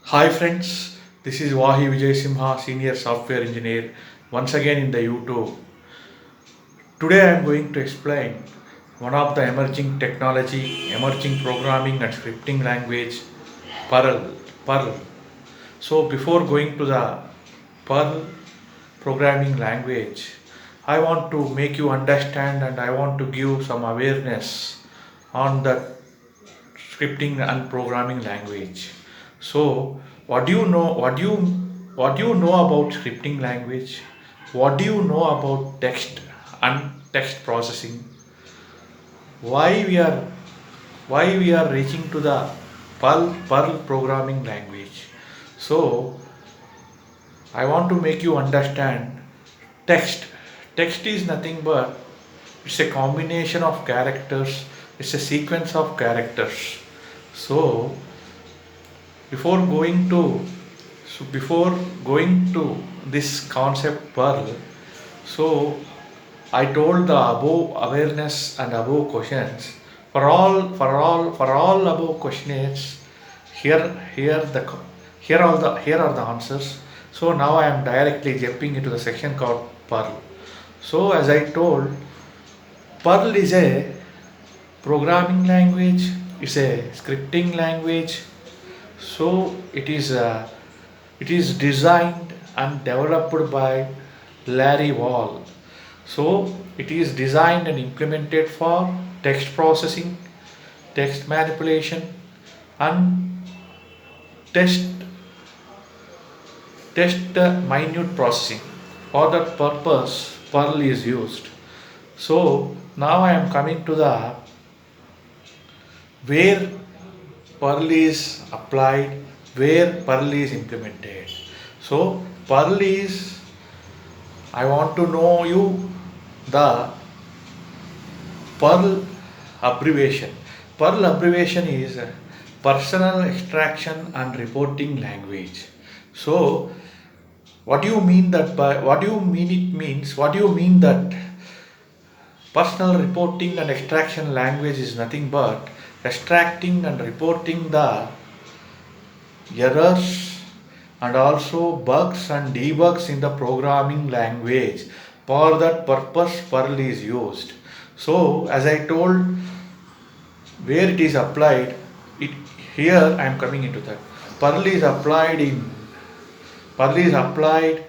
Hi friends, this is Vahi Vijay Simha, Senior Software Engineer, once again in the YouTube. Today I am going to explain one of the emerging technology, emerging programming and scripting language, Perl. Perl. So before going to the Perl programming language, I want to make you understand and I want to give some awareness on the scripting and programming language. So, what do you know? What do you know about scripting language? What do you know about text and text processing? Why we are reaching to the Perl programming language? So, I want to make you understand text. Text is nothing but it's a combination of characters. It's a sequence of characters. So before going to before going to this concept Pearl, so I told the above awareness and above questions for all above questions. Here here the here are the answers. So now I am directly jumping into the section called Pearl. So as I told, Perl is a programming language, it's a scripting language. So it is designed and developed by Larry Wall. So it is designed and implemented for text processing, text manipulation, and test minute processing. For that purpose, Perl is used. So now I am coming to the where Perl is applied, where Perl is implemented. So Perl is, I want to know you the Perl abbreviation. Perl abbreviation is personal extraction and reporting language. So what do you mean that by what do you mean it means? What do you mean that personal reporting and extraction language is nothing but extracting and reporting the errors and also bugs and debugs in the programming language. For that purpose, Perl is used. So, as I told, where it is applied, it here I am coming into that. Perl is applied in Perl is applied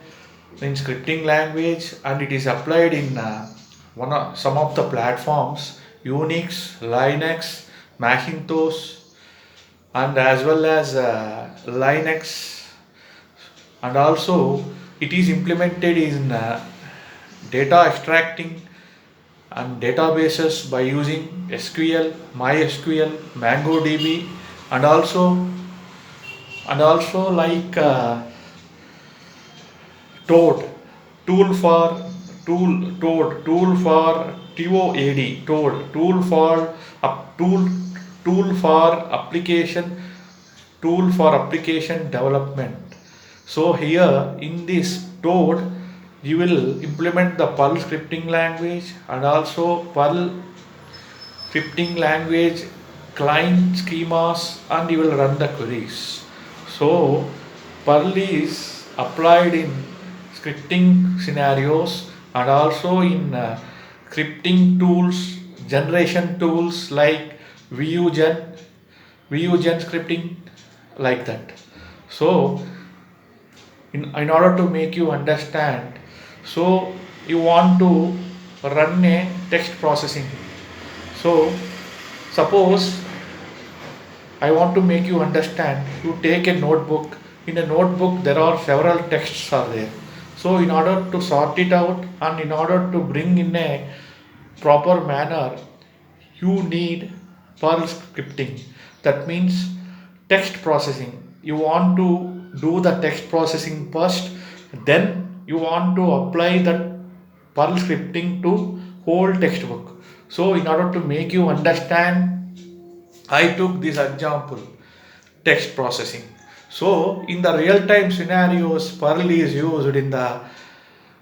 in scripting language and it is applied in some of the platforms Unix, Linux, Macintosh, and as well as Linux, and also it is implemented in data extracting and databases by using SQL, MySQL, MongoDB, and also like Toad, tool for tool for TOAD, Toad, tool for application development. So here in this Toad, you will implement the Perl scripting language and also Perl scripting language client schemas, and you will run the queries. So Perl is applied in scripting scenarios and also in scripting tools, generation tools like VUGen, VUGen scripting, like that. So in order to make you understand, so you want to run a text processing. So suppose I want to make you understand, you take a notebook. In a notebook there are several texts are there. So in order to sort it out and in order to bring in a proper manner, you need Perl scripting. That means text processing. You want to do the text processing first, then you want to apply that Perl scripting to whole textbook. So in order to make you understand, I took this example, text processing. So in the real time scenarios, Perl is used in the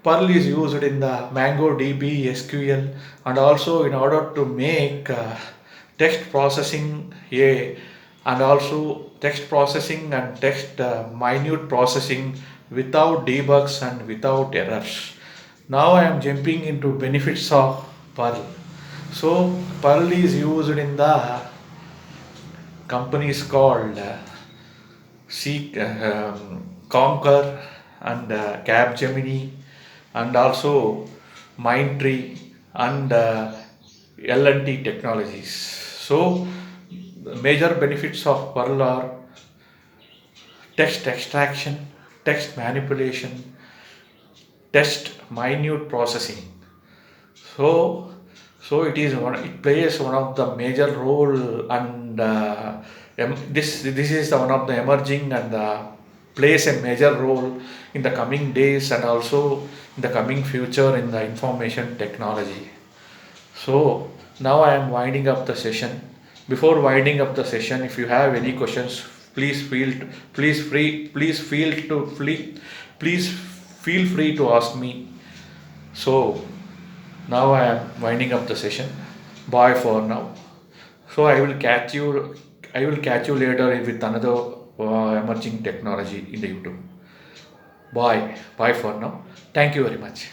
MongoDB, SQL, and also in order to make text processing and also text processing and text minute processing without debugs and without errors. Now I am jumping into benefits of Perl. So Perl is used in the companies called Conquer and Capgemini and also Mindtree and L&T Technologies. So the major benefits of Perl are text extraction, text manipulation, text minute processing. So, it plays one of the major role and this is the one of the emerging and plays a major role in the coming days and also in the coming future in the information technology. So now I am winding up the session. Before winding up the session, if you have any questions, please feel to please feel free to ask me. So now I am winding up the session. Bye for now. So I will catch you later with another emerging technology in the YouTube. Bye. Bye for now. Thank you very much.